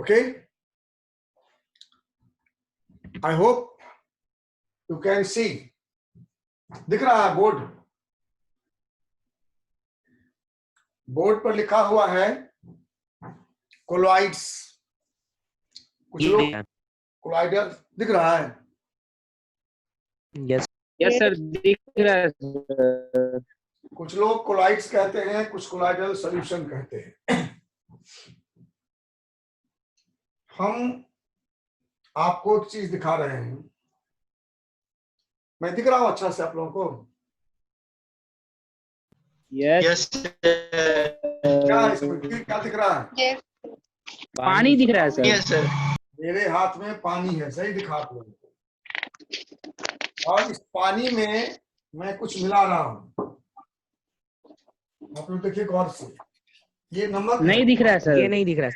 Okay, I hope you can see. दिख रहा है बोर्ड? बोर्ड पर लिखा हुआ है कोलॉइड्स। कुछ लोग कोलॉइडल दिख रहा है? यस सर, दिख रहा है सर। कुछ लोग कोलॉइड्स कहते हैं, कुछ कोलॉइडल सॉल्यूशन कहते हैं। हम आपको एक चीज दिखा रहे हैं। मैं दिख रहा हूं अच्छा से आप लोगों को? यस क्या है इसमें? क्या दिख रहा है? पानी दिख रहा है सर। Yes sir. मेरे हाथ में पानी है, सही दिखा आप लोगों को। और इस पानी में मैं कुछ मिला रहा हूं। आप लोग देखिए गौर से, ये नमक नहीं है। दिख रहा है सर। ये नहीं दिख रहा है।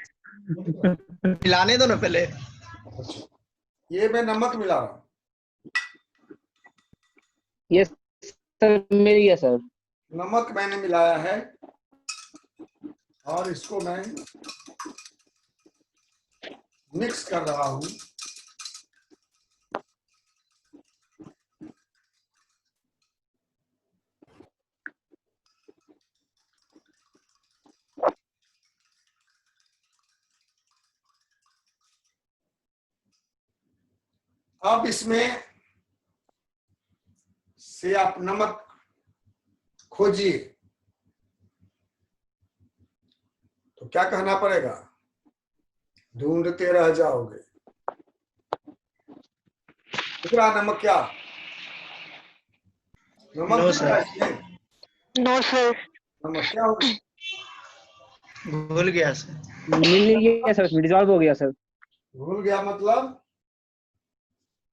मिलाने दो ना पहले। अच्छा, ये मैं नमक मिला रहा हूं। यस सर, मिल गया सर। नमक मैंने मिलाया है और इसको मैं मिक्स कर रहा हूं। अब इसमें से आप नमक खोजिए तो क्या कहना पड़ेगा? ढूंढते रह जाओगे। दिख रहा नमक? क्या नमक नो दिख रहा है सर। इसमें? No sir. नमक क्या होगा? भूल गया सर। मिल गया सर, डिसॉल्व हो गया सर। भूल गया मतलब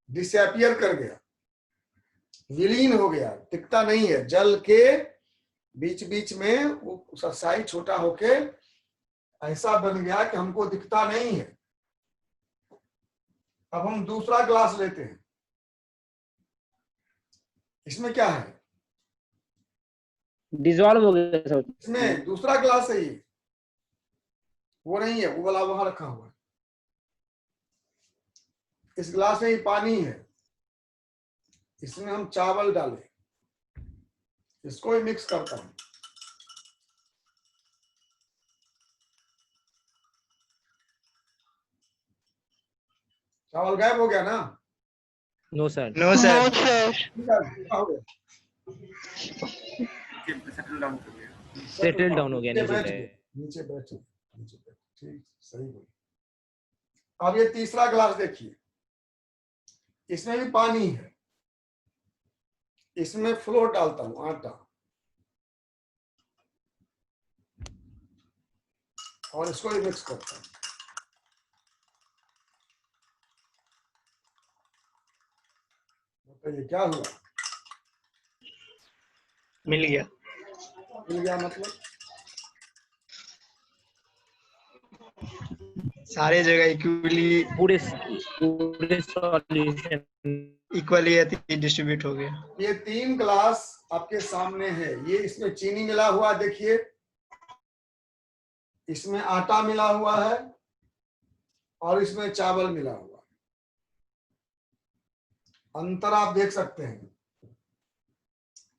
डिसअपियर कर गया, विलीन हो गया, दिखता नहीं है। जल के बीच बीच में वो उसका साइज छोटा होके ऐसा बन गया कि हमको दिखता नहीं है। अब हम दूसरा ग्लास लेते हैं। इसमें क्या है? डिसॉल्व हो गया सर। इसमें दूसरा ग्लास है ये, वो नहीं है, वो वाला वहां रखा हुआ है। इस ग्लास में ही पानी है, इसमें हम चावल डालें, इसको ही मिक्स करता हूं। चावल गायब हो गया ना? No sir. No sir. No sir. Settle down हो गया नीचे बैठ नीचे। गए, नीचे बैठ, ठीक, सही बोली। अब ये तीसरा ग्लास देखिए, इसमें भी पानी है, इसमें फ्लोर डालता हूं, आटा, और इसको भी मिक्स करता हूं। बताइए क्या हुआ? मिल गया। मिल गया मतलब सारे जगह इक्वली पूरे सॉल्यूशन इक्वली डिस्ट्रीब्यूट हो गया। ये 3 ग्लास आपके सामने है। ये इसमें चीनी मिला हुआ देखिए, इसमें आटा मिला हुआ है और इसमें चावल मिला हुआ है। अंतर आप देख सकते हैं,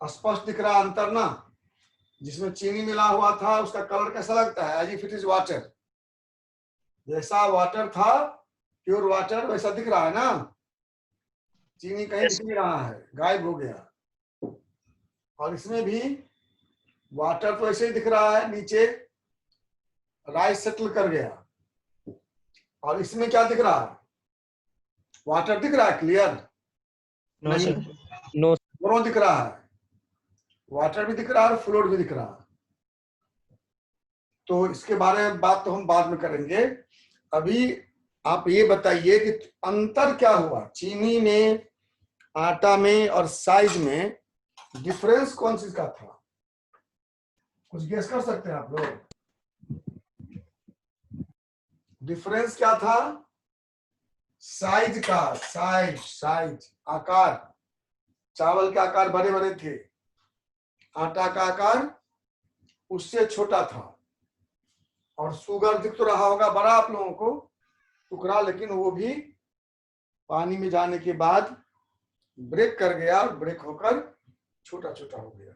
स्पष्ट दिख रहा अंतर ना? जिसमें चीनी मिला हुआ था उसका कलर कैसा लगता है? As if it is water. जैसा वाटर था, प्योर वाटर, वैसा दिख रहा है ना? चीनी कहीं दिख नहीं रहा है, गायब हो गया। और इसमें भी वाटर तो ऐसे ही दिख रहा है, नीचे राइस सेटल कर गया। और इसमें क्या दिख रहा है? वाटर दिख रहा है क्लियर? नो नहीं, सर। नो दोनों दिख रहा है, वाटर भी दिख रहा है और फ्लोर भी दिख रहा है। तो इसके बारे में बात तो हम बाद में करेंगे। अभी आप ये बताइए कि अंतर क्या हुआ चीनी में, आटा में और साइज में? डिफरेंस कौन सी का था? कुछ गेस कर सकते हैं आप लोग? डिफरेंस क्या था? साइज का, साइज आकार। चावल का आकार बड़े बड़े थे, आटा का आकार उससे छोटा था। और शुगर दिख तो रहा होगा बड़ा आप लोगों को, टुकड़ा, लेकिन वो भी पानी में जाने के बाद ब्रेक कर गया और ब्रेक होकर छोटा छोटा हो गया।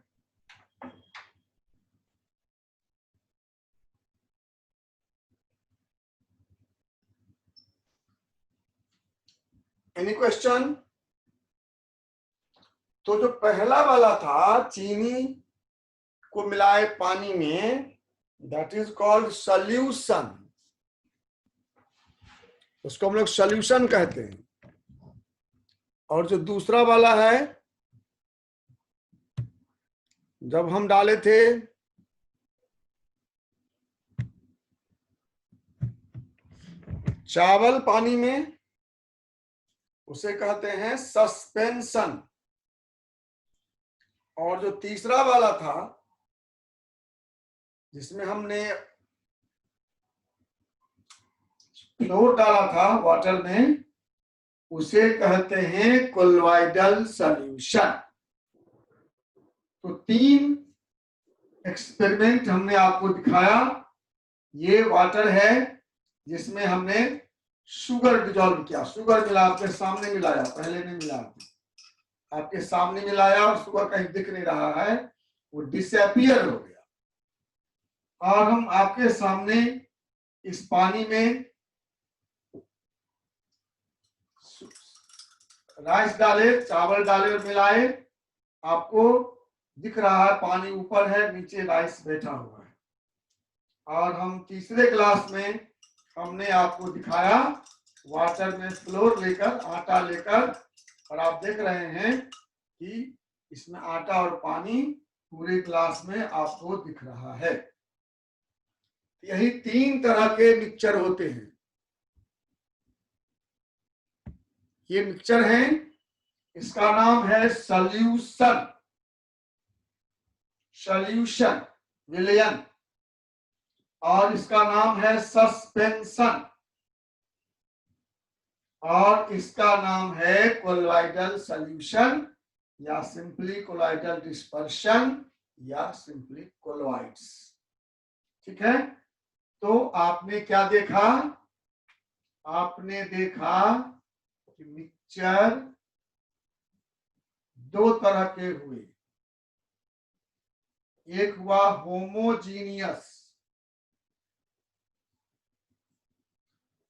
Any question? तो जो पहला वाला था चीनी को मिलाए पानी में, दैट इज कॉल्ड सॉल्यूशन, उसको हम लोग सॉल्यूशन कहते हैं। और जो दूसरा वाला है, जब हम डाले थे चावल पानी में, उसे कहते हैं सस्पेंशन। और जो तीसरा वाला था जिसमें हमने फ्लोर डाला था वाटर में, उसे कहते हैं कोलॉइडल सॉल्यूशन। तो 3 एक्सपेरिमेंट हमने आपको दिखाया। ये वाटर है जिसमें हमने शुगर डिजॉल्व किया, शुगर मिला, आपके सामने मिलाया, पहले नहीं मिलाया, आपके सामने मिलाया और शुगर कहीं दिख नहीं रहा है, वो डिसअपियर हो गया। और हम आपके सामने इस पानी में राइस डाले, चावल डाले और मिलाए, आपको दिख रहा है पानी ऊपर है, नीचे राइस बैठा हुआ है। और हम तीसरे क्लास में हमने आपको दिखाया वाटर में फ्लोर लेकर, आटा लेकर, और आप देख रहे हैं कि इसमें आटा और पानी पूरे ग्लास में आपको दिख रहा है। यही 3 तरह के मिक्सचर होते हैं। ये मिक्सचर है, इसका नाम है सॉल्यूशन, सॉल्यूशन विलयन, और इसका नाम है सस्पेंशन, और इसका नाम है कोलॉइडल सॉल्यूशन, या सिंपली कोलॉइडल डिस्पर्शन, या सिंपली कोलॉइड्स। ठीक है, तो आपने क्या देखा? आपने देखा कि मिक्सचर 2 तरह के हुए। एक हुआ होमोजीनियस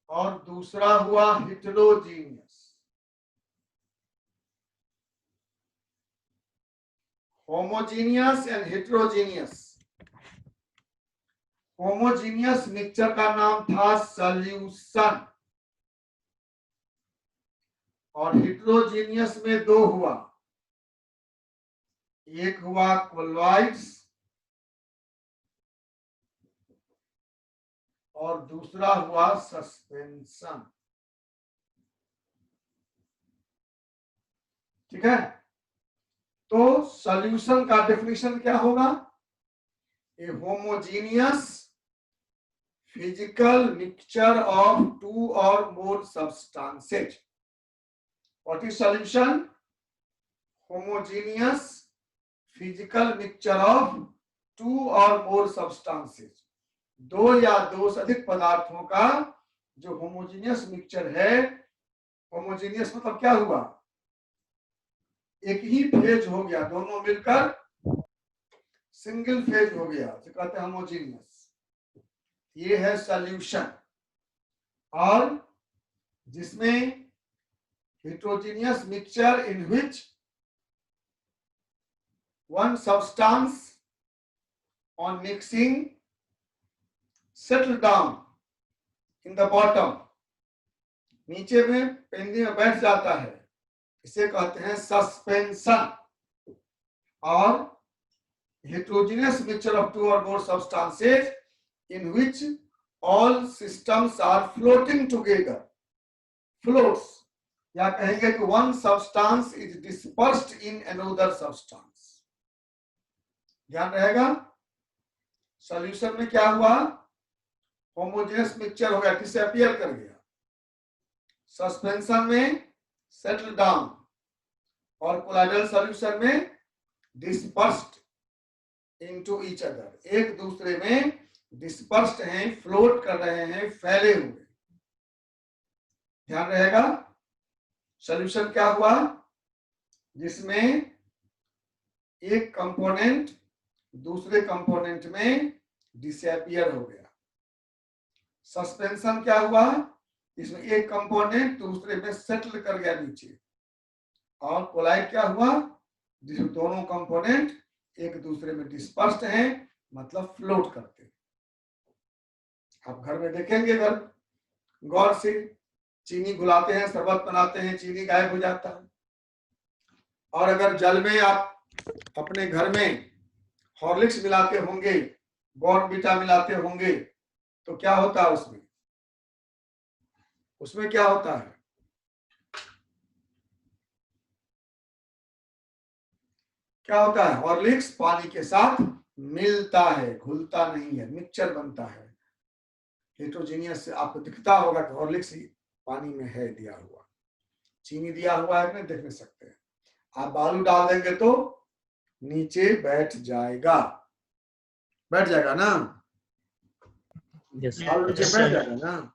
और दूसरा हुआ heterogeneous. Homogeneous and heterogeneous. Homogeneous mixture का नाम था सॉल्यूशन, और हेटेरोजीनियस में 2 हुआ, एक हुआ कोलॉइड्स और दूसरा हुआ सस्पेंशन। ठीक है, तो सॉल्यूशन का डेफिनेशन क्या होगा? A homogeneous physical mixture of 2 or more substances. What is solution? Homogeneous physical mixture of 2 or more substances. 2 या 2 से अधिक पदार्थों का जो होमोजीनियस मिक्सचर है। होमोजीनियस मतलब क्या हुआ? एक ही फेज हो गया, दोनों मिलकर सिंगल फेज हो गया, तो कहते हैं होमोजीनियस। ये है सॉल्यूशन। और जिसमें heterogeneous mixture in which one substance on mixing settle down in the bottom, नीचे में पेंदी में बैठ जाता है, इसे कहते हैं सस्पेंशन। और heterogeneous mixture of 2 or more substances in which all systems are floating together, floats, या कहेंगे कि one substance is dispersed in another substance। ध्यान रहेगा। सॉल्यूशन में क्या हुआ? होमोजेनियस मिक्सचर हो गया, डिसअपियर कर गया। सस्पेंशन में सेटल डाउन, और कोलॉइडल सॉल्यूशन में डिस्पर्स्ड इनटू ईच अदर, एक दूसरे में डिस्पर्स्ड हैं, फ्लोट कर रहे हैं, फैले हुए। ध्यान रहेगा। सॉल्यूशन क्या हुआ, जिसमें एक कंपोनेंट दूसरे कंपोनेंट में डिसअपियर हो गया। सस्पेंशन क्या हुआ, इसमें एक कंपोनेंट दूसरे में सेटल कर गया नीचे। और कोलाइड क्या हुआ, जिसमें दोनों कंपोनेंट एक दूसरे में डिस्पर्स्ड हैं, मतलब फ्लोट करते हैं। आप घर में देखेंगे, अगर गौर से, चीनी घुलाते हैं, शरबत बनाते हैं, चीनी गायब हो जाता है। और अगर जल में आप अपने घर में हॉर्लिक्स मिलाते होंगे, बॉर्नविटा मिलाते होंगे, तो क्या होता है उसमें, उसमें क्या होता है, क्या होता है, हॉर्लिक्स पानी के साथ मिलता है, घुलता नहीं है, मिक्सचर बनता है। हेट्रोजीनियस से आपको दिखता होगा कि हॉर्लिक्स पानी में है दिया हुआ, चीनी दिया हुआ है, नहीं देख नहीं सकते हैं। आप बालू डाल देंगे तो नीचे बैठ जाएगा, बैठ जाएगा ना, Yes, बालू नीचे Yes, बैठ sir. जाएगा ना।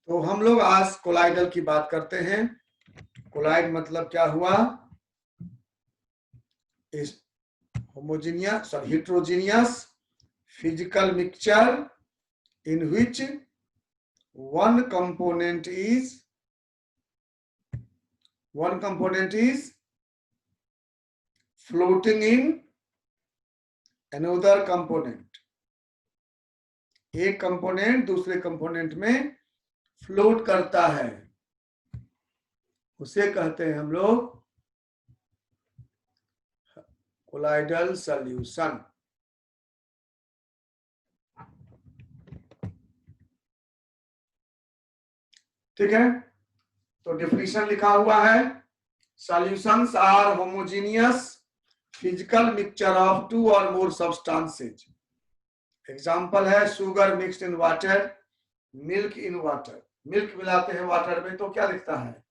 तो हम लोग आज कोलाइडल की बात करते हैं। कोलाइड मतलब क्या हुआ, इस होमोजीनियस और heterogeneous physical mixture in which one component is floating in another component। एक कंपोनेंट दूसरे कंपोनेंट में फ्लोट करता है, उसे कहते हैं हम लोग कोलाइडल सॉल्यूशन। ठीक है, तो डेफिनेशन लिखा हुआ है, solutions are homogeneous physical mixture of two or more substances. Example है sugar mixed in water, milk in water. Milk मिलाते हैं वाटर में तो क्या दिखता है,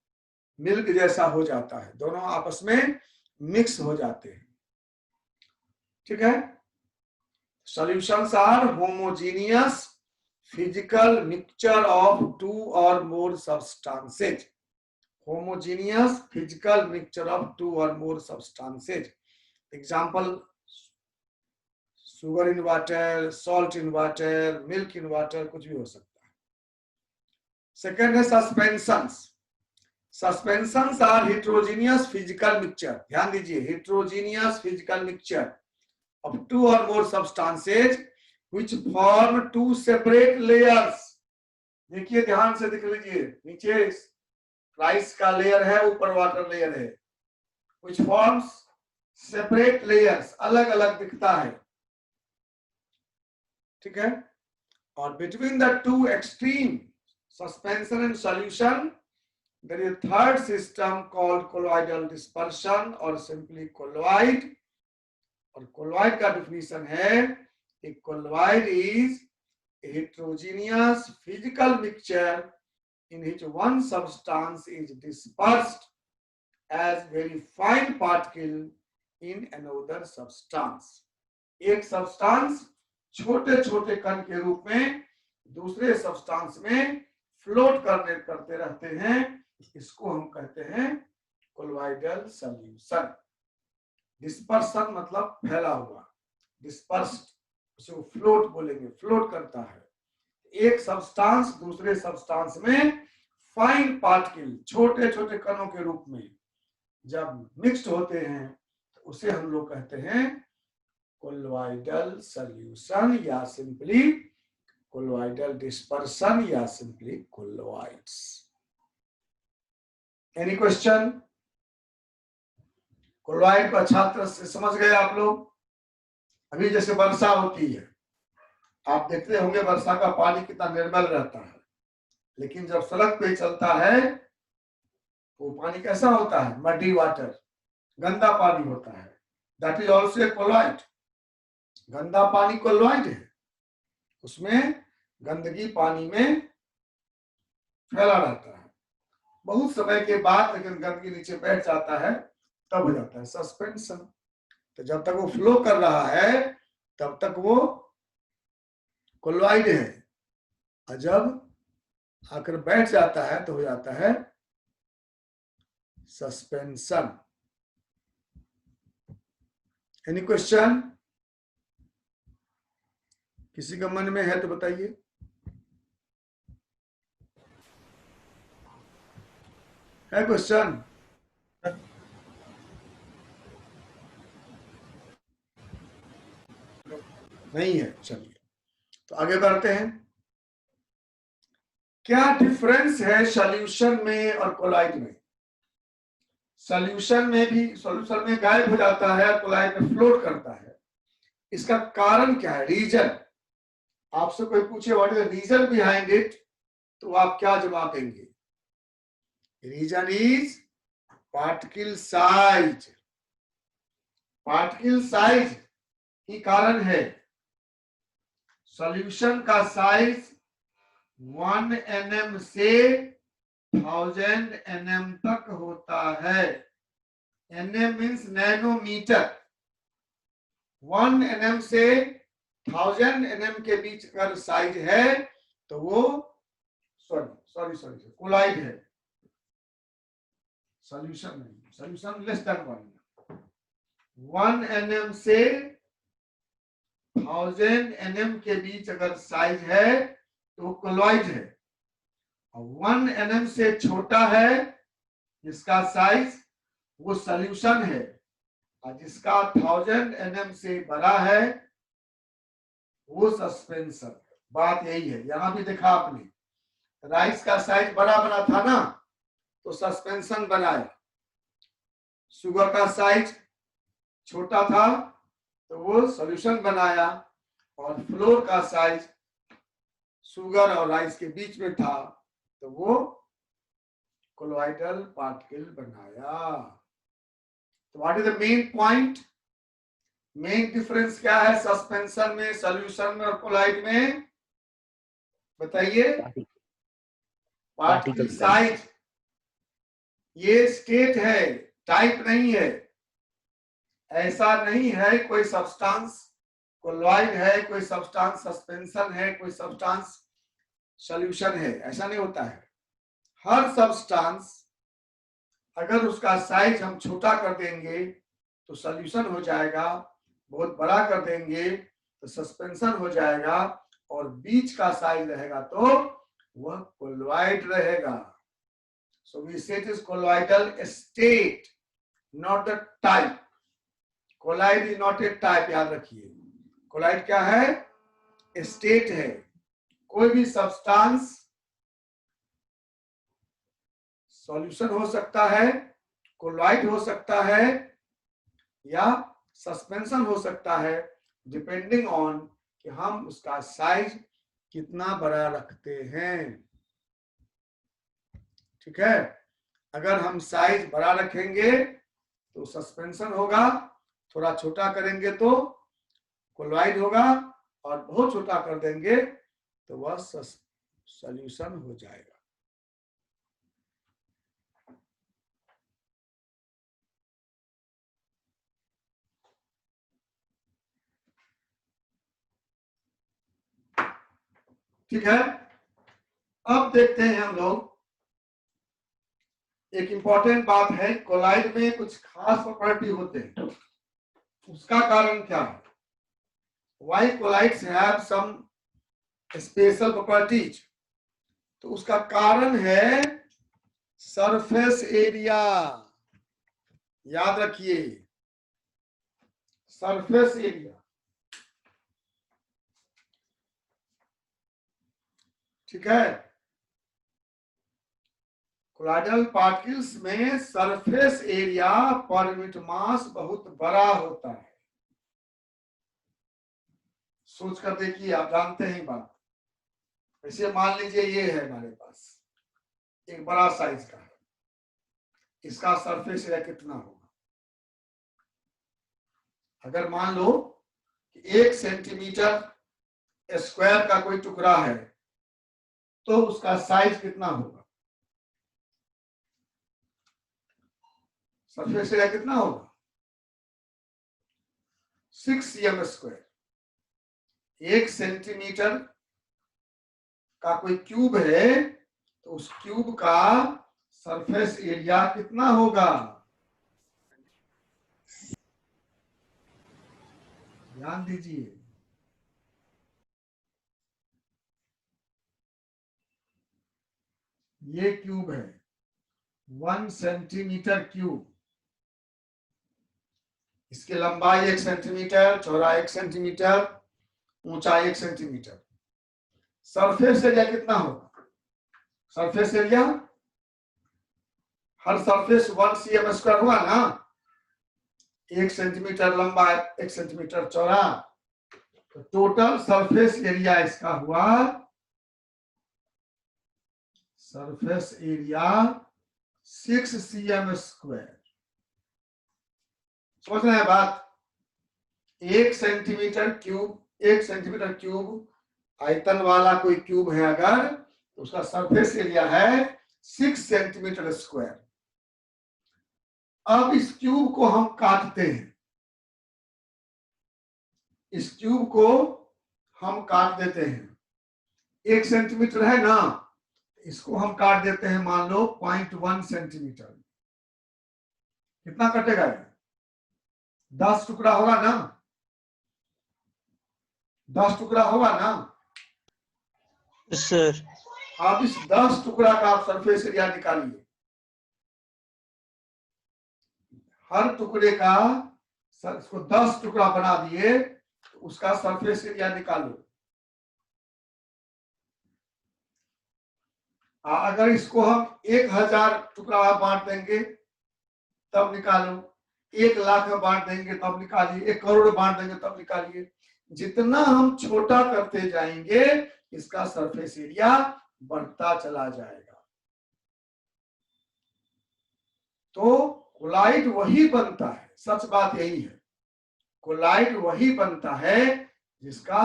मिल्क जैसा हो जाता है, दोनों आपस में मिक्स हो जाते हैं। ठीक है, solutions are homogeneous physical mixture of two or more substances. homogeneous physical mixture of two or more substances। Example, sugar in water, salt in water, milk in water, कुछ भी हो सकता है। सेकेंड है suspensions. Suspensions are heterogeneous physical mixture। ध्यान दीजिए, heterogeneous physical mixture of two or more substances which form two separate layers। देखिए ध्यान से देख लीजिए, नीचे राइस का लेयर है, ऊपर वाटर लेयर है, which forms separate layers, अलग अलग दिखता है। ठीक है, और between the two extreme suspension and solution there is a third system called colloidal dispersion और simply colloid। और colloid का definition है, a colloid is a heterogeneous physical mixture in which one substance is dispersed as very fine particle in another substance। एक substance छोटे छोटे कण के रूप में दूसरे सब्सटेंस में फ्लोट करते रहते हैं, इसको हम कहते हैं कोलॉइडल सॉल्यूशन। डिस्पर्सन मतलब फैला हुआ, डिस्पर्स्ड उसे फ्लोट बोलेंगे, फ्लोट करता है। एक सब्सटेंस दूसरे सब्सटेंस में फाइन पार्टिकल, छोटे छोटे कणों के रूप में जब मिक्स्ड होते हैं तो उसे हम लोग कहते हैं कोलॉइडल सॉल्यूशन या सिंपली कोलॉइडल डिस्पर्सन या simply colloids. Any question? Colloid को अच्छा तरह से समझ गए आप लोग। अभी जैसे वर्षा होती है, आप देखते होंगे वर्षा का पानी कितना निर्मल रहता है, लेकिन जब सड़क पे चलता है वो पानी कैसा होता है, मडी वाटर, गंदा पानी होता है। That is also a colloid. गंदा पानी कोलॉइड है, उसमें गंदगी पानी में फैला रहता है। बहुत समय के बाद लेकिन गंदगी नीचे बैठ जाता है, तब हो जाता है सस्पेंशन। तो जब तक वो फ्लो कर रहा है तब तक वो कोलॉइड है, और जब आकर बैठ जाता है तो हो जाता है सस्पेंशन। Any question? किसी का मन में है तो बताइए। है क्वेश्चन? नहीं है, चलिए तो आगे बढ़ते हैं। क्या डिफरेंस है सॉल्यूशन में और कोलाइड में? सॉल्यूशन में गायब हो जाता है, कोलाइड में फ्लोट करता है। इसका कारण क्या है? रीजन। आपसे कोई पूछे what is the reason behind it, तो आप क्या जवाब देंगे? Reason is particle size. Particle size ही कारण है। सॉल्यूशन का साइज 1 nm से 1000 nm तक होता है। nm means nanometre. 1 nm से 1000 nm के बीच अगर साइज है तो वो सॉरी कोलाइड है। सॉल्यूशन नहीं, सॉल्यूशन लेस देन 1 nm से 1000 nm के बीच अगर साइज है तो वो कोलॉइड है। और 1 nm से छोटा है जिसका साइज, वो सॉल्यूशन है। और जिसका 1000 nm से बड़ा है वो सस्पेंशन। बात यही है। यहां भी देखा आपने, राइस का साइज बड़ा बना था ना, तो सस्पेंशन बनाया। शुगर का साइज छोटा था तो वो सॉल्यूशन बनाया। और फ्लोर का साइज शुगर और राइस के बीच में था तो वो कोलॉइडल पार्टिकल बनाया। तो what is the main point? Main difference क्या है सस्पेंशन में, सॉल्यूशन में और कोलाइड में? बताइए। Particle size. ये स्टेट है, टाइप नहीं है। ऐसा नहीं है कोई सब्सटेंस कोलॉइड है, कोई सब्सटेंस सस्पेंशन है, कोई सब्सटेंस सॉल्यूशन है, ऐसा नहीं होता है। हर सब्सटेंस अगर उसका साइज हम छोटा कर देंगे तो सॉल्यूशन हो जाएगा, बहुत बड़ा कर देंगे तो सस्पेंशन हो जाएगा, और बीच का साइज रहेगा तो वह कोलॉइड रहेगा। So we say it is colloidal state, not the type. Colloid is not a type, याद रखिए। कोलाइड क्या है? स्टेट है। कोई भी सब्सटेंस सॉल्यूशन हो सकता है, कोलॉइड हो सकता है, या सस्पेंशन हो सकता है, डिपेंडिंग ऑन कि हम उसका साइज कितना बड़ा रखते हैं। ठीक है? अगर हम साइज बड़ा रखेंगे तो सस्पेंशन होगा, थोड़ा छोटा करेंगे तो कोलॉइड होगा, और बहुत छोटा कर देंगे तो वह सॉल्यूशन हो जाएगा। ठीक है? अब देखते हैं हम लोग, एक इंपॉर्टेंट बात है, कोलाइड में कुछ खास प्रॉपर्टी होते हैं। उसका कारण क्या है? Why colloids have some special properties? तो उसका कारण है सरफेस एरिया। याद रखिए, सरफेस एरिया। ठीक है? कोलाइडल पार्टिकल्स में सरफेस एरिया पर यूनिट मास बहुत बड़ा होता है। सोच कर देखिए, आप जानते हैं बात। ऐसे मान लीजिए ये है हमारे पास एक बड़ा साइज का है, इसका सरफेस एरिया कितना होगा? अगर मान लो कि 1 सेंटीमीटर स्क्वायर का कोई टुकड़ा है तो उसका साइज कितना होगा? सरफेस एरिया कितना होगा? 6 cm स्क्वायर। 1 सेंटीमीटर का कोई क्यूब है तो उस क्यूब का सरफेस एरिया कितना होगा? ध्यान दीजिए। ये क्यूब है 1 सेंटीमीटर क्यूब। इसकी लंबाई 1 सेंटीमीटर, चौड़ाई 1 सेंटीमीटर, ऊंचाई 1 सेंटीमीटर। सरफेस एरिया कितना होगा? सरफेस एरिया हर सरफेस 1 cm² हुआ ना। 1 सेंटीमीटर लंबा, 1 सेंटीमीटर चौड़ा, तो टोटल सरफेस एरिया इसका हुआ, सरफेस एरिया 6 cm²। समझ रहे हैं बात? 1 सेंटीमीटर क्यूब, 1 सेंटीमीटर क्यूब आयतन वाला कोई क्यूब है अगर, तो उसका सरफेस एरिया है 6 सेंटीमीटर²। अब इस क्यूब को हम काटते हैं, इस क्यूब को हम काट देते हैं। 1 सेंटीमीटर है ना, इसको हम काट देते हैं मान लो 0.1 सेंटीमीटर। कितना कटेगा ये? 10 टुकड़ा होगा ना, 10 टुकड़ा होगा ना। सर। आप इस 10 टुकड़ा का आप सरफेस एरिया निकालिए। हर टुकड़े का इसको 10 टुकड़ा बना दिए तो उसका सरफेस एरिया निकालो। अगर इसको हम 1000 टुकड़ा बांट देंगे तब निकालो, 1 लाख में बांट देंगे तब निकालिए, 1 करोड़ बांट देंगे तब निकालिए। जितना हम छोटा करते जाएंगे इसका सरफेस एरिया बढ़ता चला जाएगा। तो कोलाइड वही बनता है, सच बात यही है, कोलाइड वही बनता है जिसका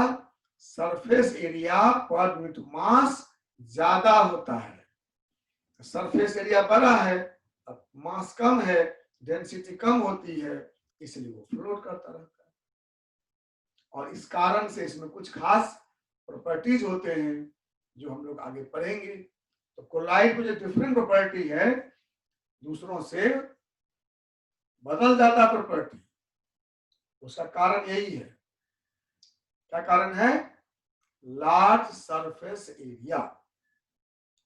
सरफेस एरिया पर यूनिट मास ज्यादा होता है। सरफेस एरिया बड़ा है, अब मास कम है, डेंसिटी कम होती है, इसलिए वो फ्लोट करता रहता है। और इस कारण से इसमें कुछ खास प्रॉपर्टीज होते हैं जो हम लोग आगे पढ़ेंगे। तो कोलाइड में जो डिफरेंट प्रॉपर्टी है, दूसरों से बदल जाता प्रॉपर्टी, उसका कारण यही है। क्या कारण है? Large surface area.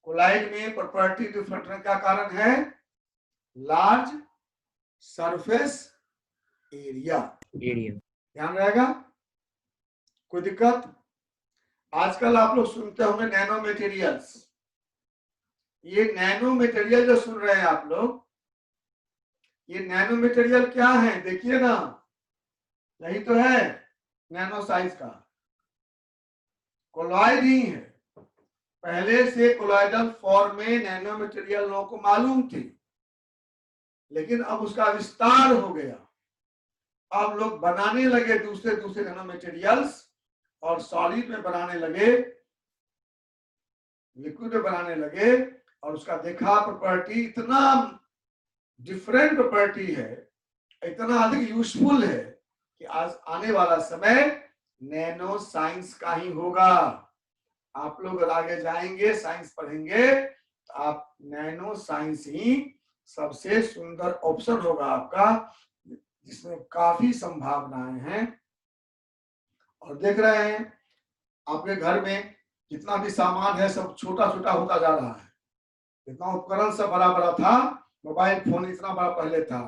कोलाइड में प्रॉपर्टी डिफरेंट होने का कारण है लार्ज सरफेस एरिया। ध्यान रहेगा? कोई दिक्कत? आजकल आप लोग सुनते होंगे नैनो मटेरियल्स। ये नैनो मटेरियल जो सुन रहे हैं आप लोग, ये नैनो मटेरियल क्या है? देखिए ना, यही तो है नैनो साइज का, कोलॉइड ही है। पहले से कोलॉइडल फॉर्म में नैनो मटेरियल लोगों को मालूम थी, लेकिन अब उसका विस्तार हो गया। अब लोग बनाने लगे दूसरे दूसरे नैनो मटेरियल्स, और सॉलिड में बनाने लगे, लिक्विड में बनाने लगे, और उसका देखा प्रॉपर्टी इतना डिफरेंट प्रॉपर्टी है, इतना अधिक यूजफुल है कि आज आने वाला समय नैनो साइंस का ही होगा। आप लोग आगे जाएंगे, साइंस पढ़ेंगे, तो आप नैनो साइंस ही सबसे सुंदर ऑप्शन होगा आपका, जिसमें काफी संभावनाएं हैं। और देख रहे हैं आपके घर में जितना भी सामान है सब छोटा छोटा होता जा रहा है। इतना उपकरण सब बड़ा बड़ा था, मोबाइल फोन इतना बड़ा पहले था,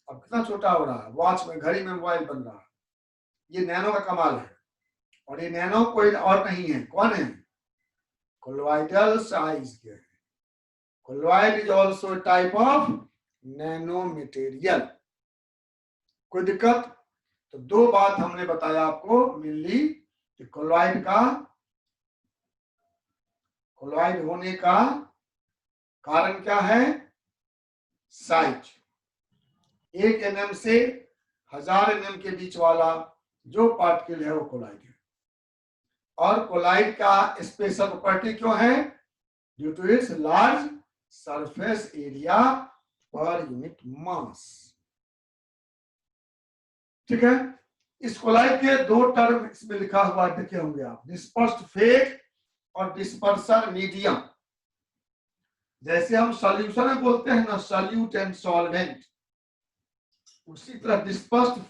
अब कितना छोटा हो रहा है। वॉच में, घड़ी में मोबाइल बन रहा है। ये नैनो का कमाल है। और ये नैनो कोई और नहीं है, कौन है? कोलॉइडल साइज के। Colloid is also type of nano material. कोई दिक्कत? तो 2 बात हमने बताया आपको मेनली कि कोलॉइड होने का कारण क्या है? साइज। 1 mm से 1000 mm के बीच वाला जो पार्टिकल है वो कोलॉइड है। और कोलॉइड का स्पेशल प्रॉपर्टी क्यों है? Due to its large surface area per unit mass. ठीक है? इस कोलॉइड के 2 टर्म इसमें लिखा हुआ देखे होंगे आप, डिस्पर्स्ड फेज और डिस्पर्सन मीडियम। जैसे हम सॉल्यूशन में बोलते हैं ना सॉल्यूट एंड सॉल्वेंट, उसी तरह डिस्पर्स्ड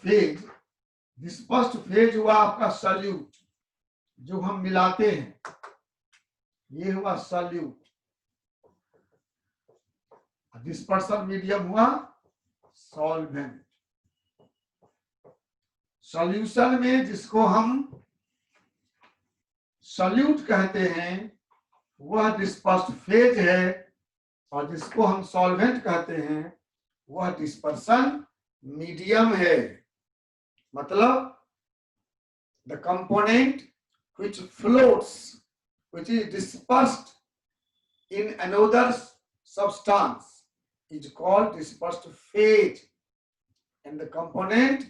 फेज हुआ आपका सॉल्यूट जो हम मिलाते हैं, ये हुआ सॉल्यूट। डिस्पर्सन मीडियम हुआ सॉल्वेंट। सॉल्यूशन में जिसको हम सॉल्यूट कहते हैं वह डिस्पर्स्ड फेज है, और जिसको हम सॉल्वेंट कहते हैं वह डिस्पर्सन मीडियम है। मतलब the component which floats, which is dispersed in another substance is called dispersed phase, and the component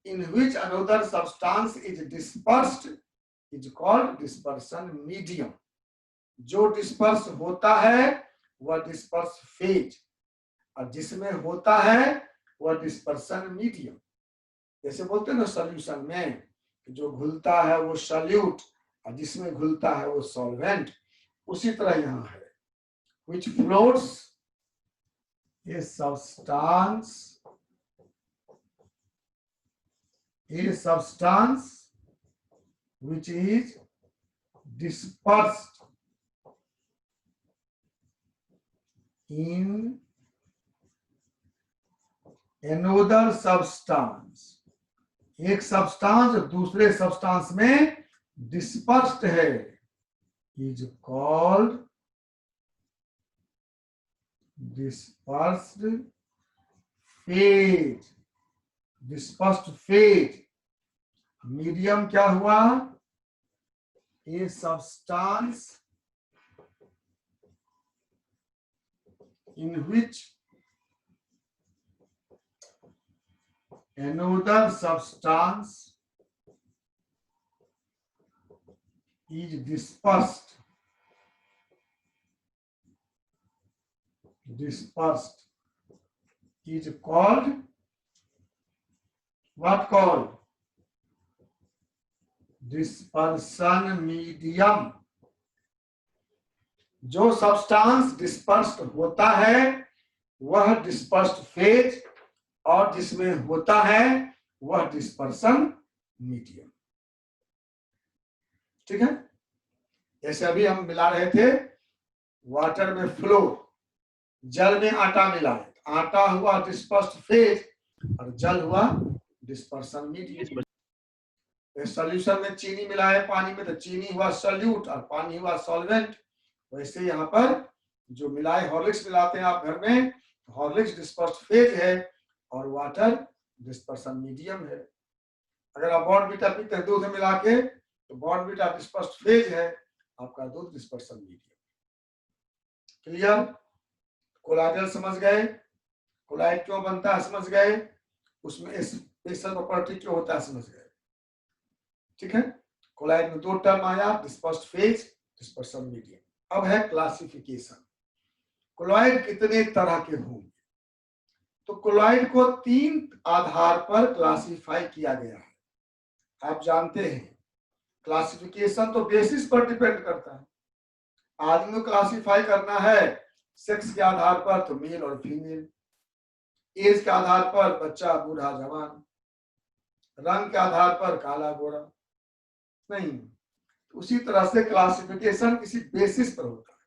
in which another substance is dispersed is called dispersion medium. जो डिस्पर्स होता है वह disperse phase, और जिसमें होता है वह डिस्पर्सन मीडियम। जैसे बोलते हैं ना सॉल्यूशन में जो घुलता है वो सॉल्यूट, और जिसमें घुलता है वो सॉल्वेंट, उसी तरह यहाँ है। which floats a substance which is dispersed in another substance, एक सब्सटेंस दूसरे सब्सटेंस में डिस्पर्स्ड है, is called dispersed phase. Dispersed phase medium क्या हुआ? A substance in which another substance is dispersed is called what? Called dispersion medium। जो substance dispersed होता है वह डिस्पर्स्ड फेज, और जिसमें होता है वह डिस्पर्सन मीडियम। ठीक है, जैसे अभी हम मिला रहे थे वाटर में फ्लोर, जल में आटा मिला है, आटा हुआ डिस्पर्स्ड फेज और जल हुआ डिस्पर्सन मीडियम। सॉल्यूशन में चीनी मिला है पानी में, तो चीनी हुआ सॉल्यूट और पानी हुआ सॉल्वेंट। वैसे यहाँ पर जो मिलाए, हॉर्लिक्स मिलाते हैं आप घर में, हॉर्लिक्स डिस्पर्स्ड फेज है और वाटर डिस्पर्सन मीडियम है। अगर आप बॉर्नवीटा पीते हैं दूध मिला के, तो बॉर्नवीटा डिस्पर्स्ड फेज है, आपका दूध डिस्पर्सन मीडियम। क्लियर? कोलाइडल समझ गए? कोलाइड क्यों बनता है समझ गए? उसमें स्पेशल प्रॉपर्टी क्यों होता है समझ गए? ठीक है, कोलाइड में दो टर्म आया, डिस्पर्स्ड फेज, डिस्पर्सन मीडियम। अब है क्लासिफिकेशन। कोलॉइड कितने तरह के होंगे? तो कोलॉइड को 3 आधार पर क्लासिफाई किया गया है। आप जानते हैं क्लासिफिकेशन तो बेसिस पर डिपेंड करता है। आदमी को क्लासिफाई करना है सेक्स के आधार पर, तो मेल और फीमेल, एज के आधार पर बच्चा बूढ़ा जवान, रंग के आधार पर काला गोरा, नहीं। उसी तरह से क्लासिफिकेशन किसी बेसिस पर होता है।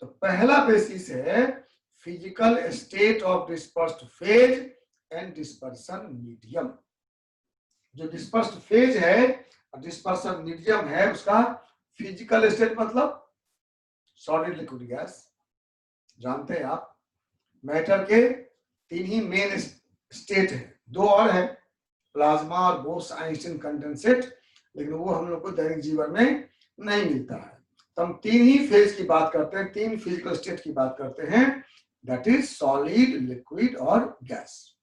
तो पहला बेसिस है physical state of dispersed phase and dispersion medium. जो डिस्पर्स्ड फेज है और डिस्पर्सन मीडियम है, उसका फिजिकल स्टेट मतलब सॉलिड लिक्विड गैस। जानते हैं आप मैटर के 3 ही मेन स्टेट है, 2 और है, प्लाज्मा और बोस आइंस्टीन कंडेंसेट, लेकिन वो हम लोग को दैनिक जीवन में नहीं मिलता है। तो हम 3 ही फेज की बात करते हैं, 3 फिजिकल स्टेट की बात करते हैं, दैट इज सॉलिड, लिक्विड और गैस।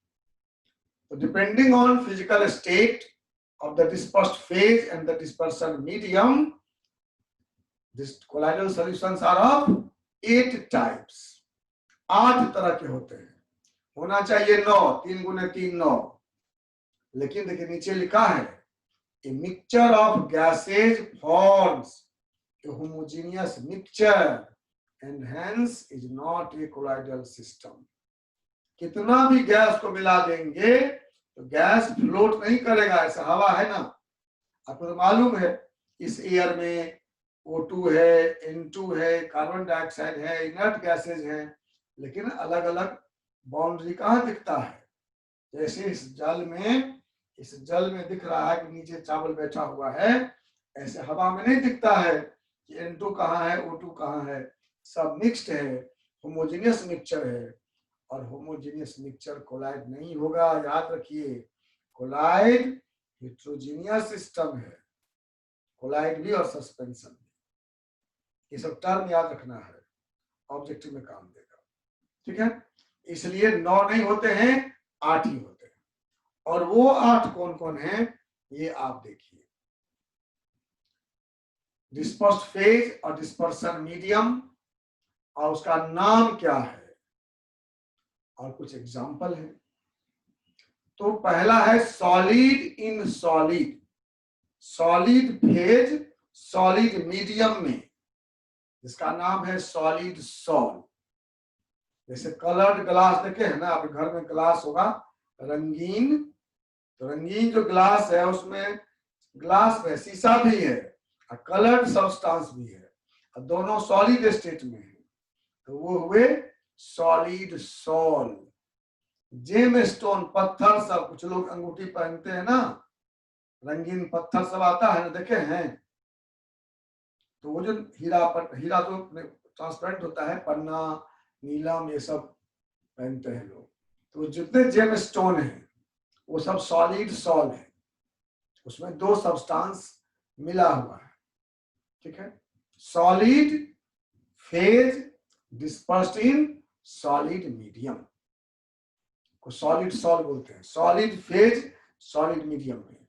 तो depending on physical state of the dispersed phase and the dispersion medium, these colloidal solutions are of 8 types। 8 तरह के होते हैं। होना चाहिए 9, 3 गुने 3 9, लेकिन देखिए नीचे लिखा है a mixture of gases forms a homogeneous mixture and hence is not a colloidal system. कितना भी गैस को मिला देंगे तो गैस फ्लोट नहीं करेगा, ऐसा हवा है ना, आपको तो मालूम है इस एयर में O2 है, N2 है, कार्बन डाइऑक्साइड है, इनर्ट गैसेज हैं, लेकिन अलग अलग बाउंड्री कहाँ दिखता है। जैसे इस जल में दिख रहा है कि नीचे चावल बैठा हुआ है, ऐसे हवा में नहीं दिखता है कि N2 कहाँ है, O2 कहाँ है, सब मिक्स्ड है, होमोजेनियस मिक्सचर है। और होमोजेनियस मिक्सचर कोलाइड नहीं होगा, याद रखिए। कोलाइड हेट्रोजीनियस सिस्टम है, कोलाइड भी और सस्पेंशन भी, ये सब टर्म याद रखना है, ऑब्जेक्टिव में काम देगा, ठीक है। इसलिए 9 नहीं होते हैं, 8 ही होते हैं। और वो 8 कौन कौन हैं ये आप देखिए। डिस्पर्स्ड फेज और डिस्पर्सन मीडियम, और उसका नाम क्या है और कुछ एग्जाम्पल है। तो पहला है solid in solid, solid phase solid medium में, जिसका नाम है सॉलिड सॉल। जैसे कलर्ड ग्लास देखे है ना, आपके घर में ग्लास होगा रंगीन, तो रंगीन जो ग्लास है उसमें ग्लास में शीशा भी है और कलर्ड सब्सटेंस भी है, और दोनों सॉलिड स्टेट में है, तो वो हुए सॉलिड सॉल। जेम स्टोन पत्थर सब, कुछ लोग अंगूठी पहनते हैं ना, रंगीन पत्थर सब आता है ना, देखे हैं। तो वो जो हीरा तो ट्रांसपेरेंट होता है, पन्ना नीलम ये सब पहनते हैं लोग। तो जितने जेम स्टोन है वो सब सॉलिड सॉल है, उसमें 2 सब्सटेंस मिला हुआ है, ठीक है। सॉलिड फेज डिस्पर्स्ड इन सॉलिड मीडियम को सॉलिड सॉल बोलते हैं, सॉलिड फेज सॉलिड मीडियम में।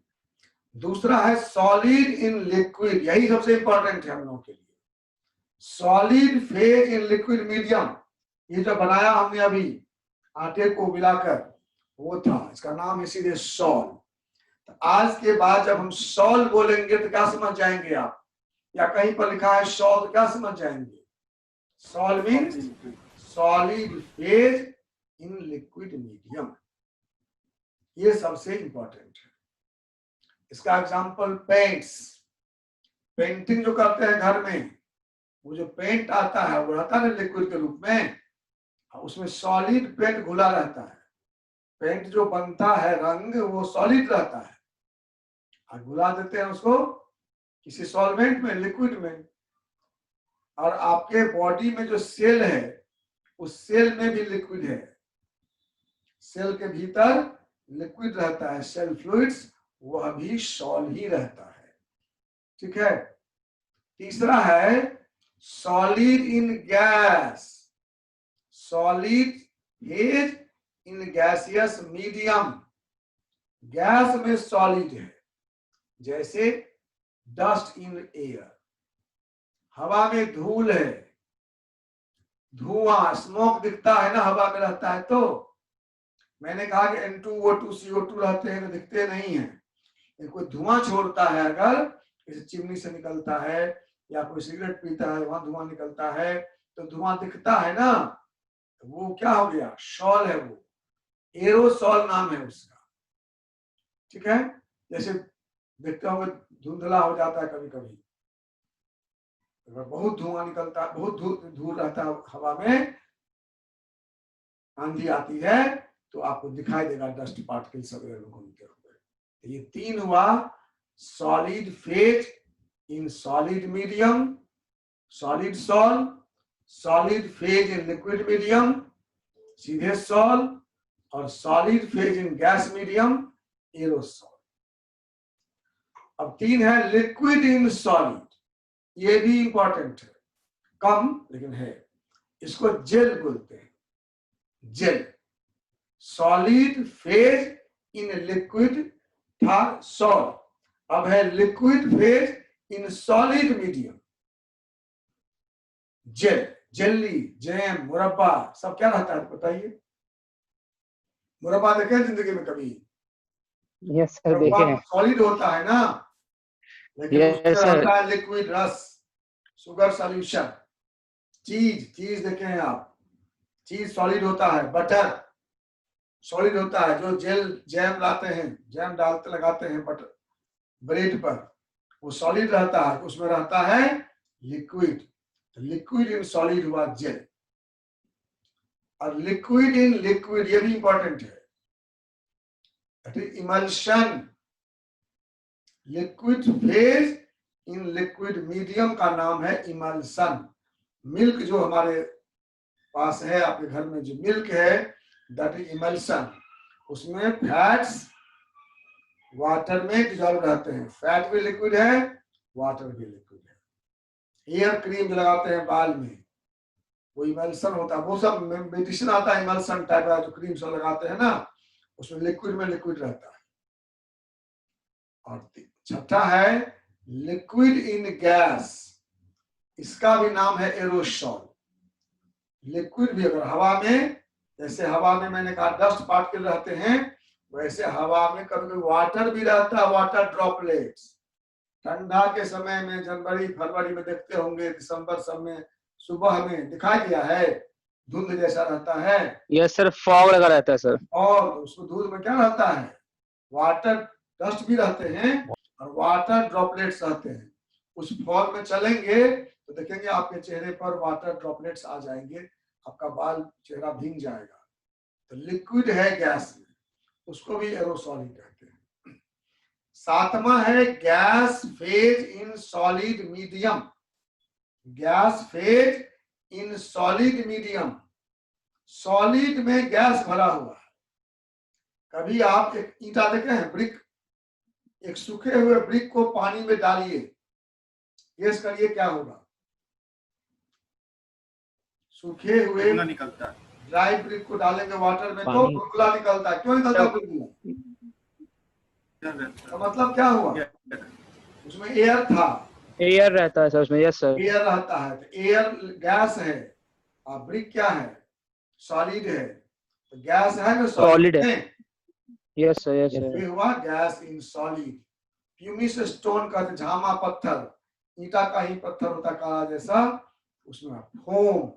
दूसरा है सॉलिड इन लिक्विड, यही सबसे इंपॉर्टेंट है हम लोगों के लिए। Solid phase in liquid medium, ये जो बनाया हमने अभी आटे को मिलाकर, वो था, इसका नाम है सीधे सॉल। तो आज के बाद जब हम सॉल बोलेंगे तो क्या समझ जाएंगे आप, या कहीं पर लिखा है सॉल तो क्या समझ जाएंगे। Sol means solid phase in liquid medium, ये सबसे इंपॉर्टेंट है। इसका एग्जांपल पेंट्स, पेंटिंग जो करते हैं घर में, वो जो पेंट आता है वो रहता है ना लिक्विड के रूप में, उसमें सॉलिड पेंट घुला रहता है। पेंट जो बनता है रंग वो सॉलिड रहता है, और घुला देते हैं उसको किसी सॉल्वेंट में, लिक्विड में। और आपके बॉडी में जो सेल है उस सेल में भी लिक्विड है, सेल के भीतर लिक्विड रहता है, सेल फ्लूइड्स, वह भी सॉल ही रहता है, ठीक है। तीसरा है solid in gas, solid phase in gaseous medium, gas में सॉलिड है, जैसे डस्ट इन एयर, हवा में धूल है, धुआं स्मोक दिखता है ना, हवा में रहता है। तो मैंने कहा कि N2O2 CO2 रहते हैं तो दिखते नहीं है, कोई धुआं छोड़ता है अगर, जैसे चिमनी से निकलता है या कोई सिगरेट पीता है वहां धुआं निकलता है तो धुआं दिखता है ना, तो वो क्या हो गया, सॉल है, वो एरोसॉल नाम है उसका, ठीक है। जैसे देखते होंगे धुंधला हो जाता है कभी कभी, बहुत धुआं निकलता है, बहुत धूल रहता है हवा में, आंधी आती है तो आपको दिखाई देगा डस्ट पार्टिकल सब घूमते हुए। ये 3 हुआ solid phase in solid medium, solid sol, solid phase in liquid medium सीधे सॉल, और solid phase in gas medium aerosol. अब 3 है लिक्विड इन सॉलिड, ये भी इंपॉर्टेंट है, कम लेकिन है, इसको जेल बोलते हैं, gel. Solid phase in liquid था सॉल, अब है liquid phase in solid medium, gel, jelly, jam, मुरब्बा सब क्या रहता है बताइए। मुरब्बा देखे हैं जिंदगी में कभी? यस सर, देखे हैं। सॉलिड होता है ना, लेकिन Yes, उसमें sir. रहता है लिक्विड रस, शुगर सॉल्यूशन। चीज देखे हैं आप, चीज सॉलिड होता है, बटर सॉलिड होता है, जो जैम लाते हैं, जैम डालते लगाते हैं बटर ब्रेड पर, वो सॉलिड रहता है, उसमें रहता है लिक्विड। लिक्विड इन सॉलिड हुआ जेल, और लिक्विड इन लिक्विड ये भी इंपॉर्टेंट है, emulsion. Liquid phase in liquid medium का नाम है इमल्सन। मिल्क जो हमारे पास है, आपके घर में जो मिल्क है, दैट इज इमल्सन। उसमें फैट्स वाटर में डिजॉल्व रहते हैं, फैट भी लिक्विड है, वाटर भी लिक्विड है। हेयर क्रीम जो लगाते हैं बाल में, वो इमल्सन होता है, वो सब मेडिसिन आता है इमल्सन टाइप का, जो क्रीम सब लगाते हैं ना, उसमें लिक्विड में लिक्विड रहता है। और छठा है लिक्विड इन गैस, इसका भी नाम है एरोसॉल। लिक्विड भी अगर हवा में, जैसे हवा में मैंने कहा डस्ट पार्टिकल रहते हैं, वैसे हवा में कभी वाटर भी रहता है, वाटर ड्रॉपलेट्स। ठंडा के समय में जनवरी फरवरी में देखते होंगे, दिसंबर सब में सुबह में दिखाई दिया है, धुंध जैसा रहता है। यस सर, फॉग लगा रहता है सर। और उसको धूल में क्या रहता है, वाटर डस्ट भी रहते हैं और वाटर ड्रॉपलेट्स रहते हैं। उस फॉग में चलेंगे तो देखेंगे आपके चेहरे पर वाटर ड्रॉपलेट्स आ जाएंगे, आपका बाल चेहरा भीग जाएगा। तो लिक्विड है गैस में, उसको भी एरोसॉल कहते हैं। सातवां है gas phase in solid medium. Gas phase in solid medium, solid में गैस भरा हुआ है। कभी आप एक ईंटा देखे हैं, ब्रिक, एक सूखे हुए ब्रिक को पानी में डालिए, गेस करिए क्या होगा। सूखे हुए निकलता है, ड्राई ब्रिक को डालेंगे वाटर में तो पानी। बुलबुला निकलता है। क्यों निकलता है बुलबुला? तो मतलब क्या हुआ, उसमें एयर था, एयर रहता है सर उसमें। Yes sir. एयर रहता है, तो एयर गैस है, और ब्रिक क्या है, सॉलिड है, तो गैस है ना सॉलिड है। है। यस सर, यस ये सर। हुआ gas in solid. Pumice stone का झामा पत्थर, ईटा का ही पत्थर होता काला जैसा, उसमें फोम,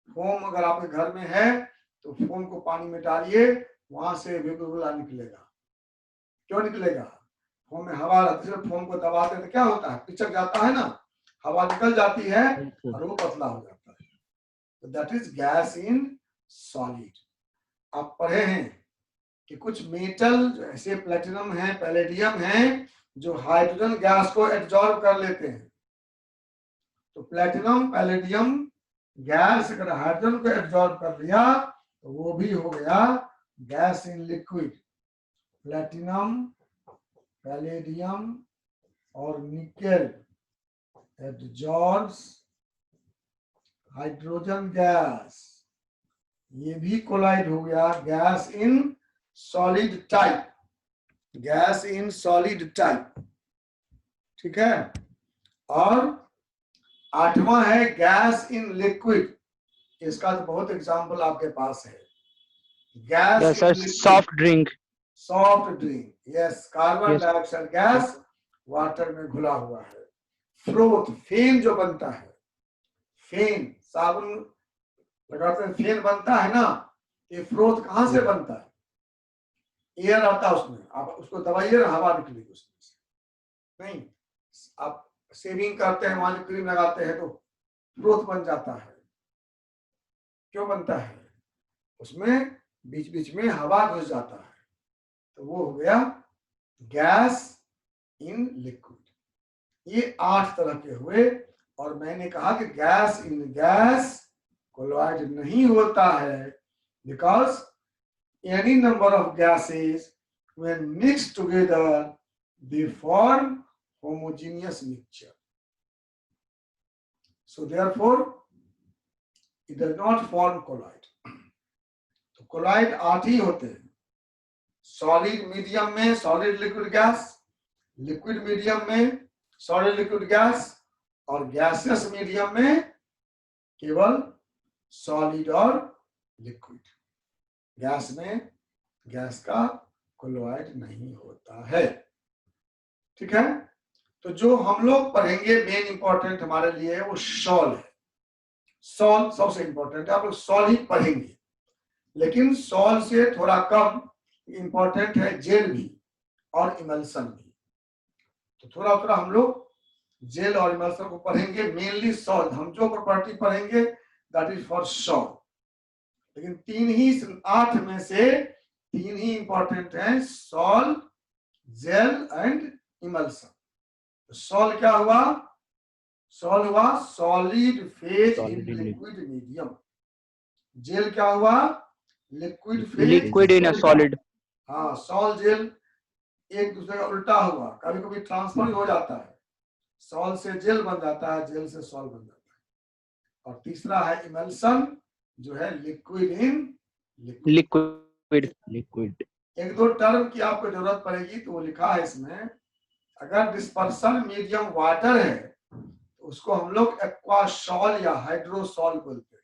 फोम अगर आपके घर में है तो फोम को पानी में डालिए, वहां से बुलबुला निकलेगा। क्यों निकलेगा, फोम में हवा रहती है, फोम को दबाते हैं तो क्या होता है, पिचक जाता है ना, हवा निकल जाती है और वो पतला हो जाता है। तो that is gas in solid. आप पढ़े हैं कि कुछ मेटल जैसे प्लेटिनम है, पैलेडियम है, जो हाइड्रोजन गैस को एब्जॉर्ब कर लेते हैं। तो प्लेटिनम पैलेडियम गैस अगर हाइड्रोजन को एब्जॉर्ब कर लिया तो वो भी हो गया gas in liquid. Platinum, palladium और निकेल एब्जॉर्ब्स हाइड्रोजन गैस, ये भी कोलाइड हो गया gas in solid type, gas in solid type. ठीक है। और आठवां है गैस इन लिक्विड, इसका तो बहुत एग्जांपल आपके पास है। Gas yes sir, soft drink. Soft drink, yes, carbon Yes. Dioxide gas water में घुला हुआ है। फ्रोथ, फेन जो बनता है, फेन साबुन लगाते हैं, फेन बनता है ना, ये फ्रोथ कहां से बनता है, एयर आता है उसमें, आप उसको दबाइए ना, हवा निकलेगी उसमें से। नहीं, आप शेविंग करते हैं, वहां जो क्रीम लगाते हैं तो फ्रोथ बन जाता है। क्यों बनता है, उसमें बीच बीच में हवा घुस जाता है, तो वो हो गया गैस इन लिक्विड। ये 8 तरह के हुए। और मैंने कहा कि गैस इन गैस कोलॉइड नहीं होता है, because any number of gases when mixed together they form homogeneous mixture. So therefore it does not form colloid. तो colloid 8 ही होते हैं, सॉलिड मीडियम में solid liquid gas, liquid medium में solid liquid gas, और gaseous medium में केवल solid और liquid. Gas में गैस का कोलॉइड नहीं होता है। ठीक है। तो जो हम लोग पढ़ेंगे मेन इंपॉर्टेंट हमारे लिए वो सॉल है। सॉल सबसे इंपॉर्टेंट है, आप लोग सॉल ही पढ़ेंगे, लेकिन सॉल से थोड़ा कम इंपॉर्टेंट है जेल भी और इमल्सन भी। तो थोड़ा थोड़ा हम लोग जेल और इमल्सन को पढ़ेंगे, मेनली सॉल। हम जो प्रॉपर्टी पढ़ेंगे दैट इज फॉर सॉल। लेकिन 8 में से 3 ही इंपॉर्टेंट है, sol, gel and emulsion. Sol क्या हुआ? सॉल हुआ solid phase in liquid medium. Gel क्या हुआ? Liquid phase liquid in a solid. हाँ, सॉल जेल एक दूसरे का उल्टा हुआ, कभी कभी ट्रांसफर हो जाता है, सॉल से जेल बन जाता है, जेल से सॉल बन जाता है। और तीसरा है इमल्सन, जो है लिक्विड इन लिक्विड। एक दो टर्म की आपको जरूरत पड़ेगी, तो वो लिखा है इसमें। अगर डिस्पर्सन मीडियम वाटर है तो उसको हम लोग एक्वा सॉल या हाइड्रोसॉल बोलते हैं।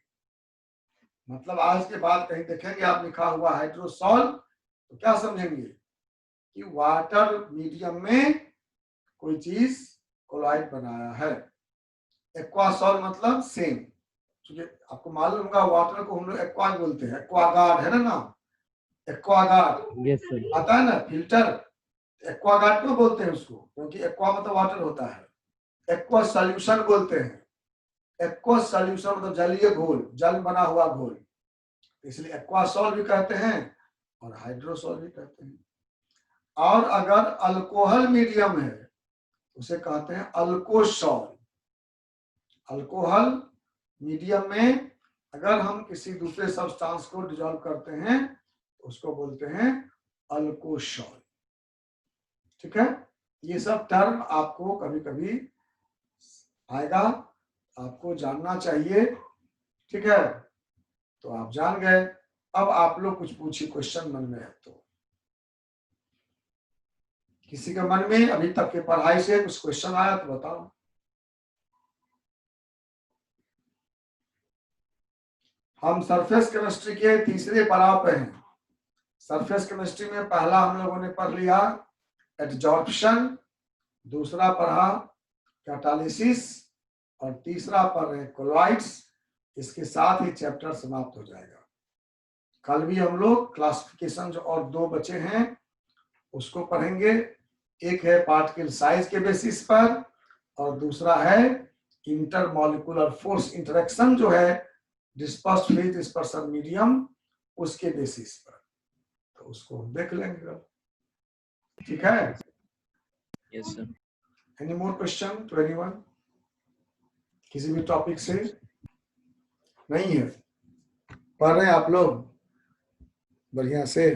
मतलब आज के बाद कहीं देखेंगे आप लिखा हुआ हाइड्रोसॉल, तो क्या समझेंगे कि वाटर मीडियम में कोई चीज कोलाइड बनाया है। एक्वासॉल मतलब सेम, क्योंकि आपको मालूम होगा वाटर को हम लोग एक्वा बोलते हैं। एक्वागार्ड है ना नाम, एक्वागार्ड। Yes sir. आता है ना फिल्टर, एक्वागार्ड क्यों बोलते हैं उसको? क्योंकि एक्वा मतलब वाटर होता है। एक्वा सॉल्यूशन बोलते हैं। एक्वा सॉल्यूशन मतलब जलीय घोल, जल बना हुआ घोल, इसलिए एक्वासॉल भी कहते हैं और हाइड्रोसॉल भी कहते हैं। और अगर अल्कोहल मीडियम है उसे कहते हैं अल्कोसॉल। अल्कोहल मीडियम में अगर हम किसी दूसरे सब्सटेंस को डिसॉल्व करते हैं तो उसको बोलते हैं अल्कोसॉल। ठीक है, ये सब टर्म आपको कभी कभी आएगा, आपको जानना चाहिए। ठीक है, तो आप जान गए। अब आप लोग कुछ पूछिए, क्वेश्चन मन में है तो। किसी के मन में अभी तक के पढ़ाई से कुछ क्वेश्चन आया तो बताओ। हम सरफेस केमिस्ट्री के तीसरे पड़ाव पे हैं। सरफेस केमिस्ट्री में पहला हम लोगों ने पढ़ लिया एडजॉर्प्शन, दूसरा पढ़ा कैटालिसिस और तीसरा पढ़ रहे कोलॉइड्स। इसके साथ ही चैप्टर समाप्त हो जाएगा। कल भी हम लोग क्लासिफिकेशन जो और 2 बचे हैं उसको पढ़ेंगे। एक है पार्टिकल साइज के बेसिस पर और दूसरा है इंटरमॉलिक्यूलर फोर्स इंटरेक्शन, जो है डिस्पर्स्ड फेज डिस्पर्सन मीडियम, उसके बेसिस पर। तो उसको हम देख लेंगे। ठीक है, yes sir. Any more question to anyone? किसी भी टॉपिक से नहीं है? पढ़ रहे हैं आप लोग बढ़िया से?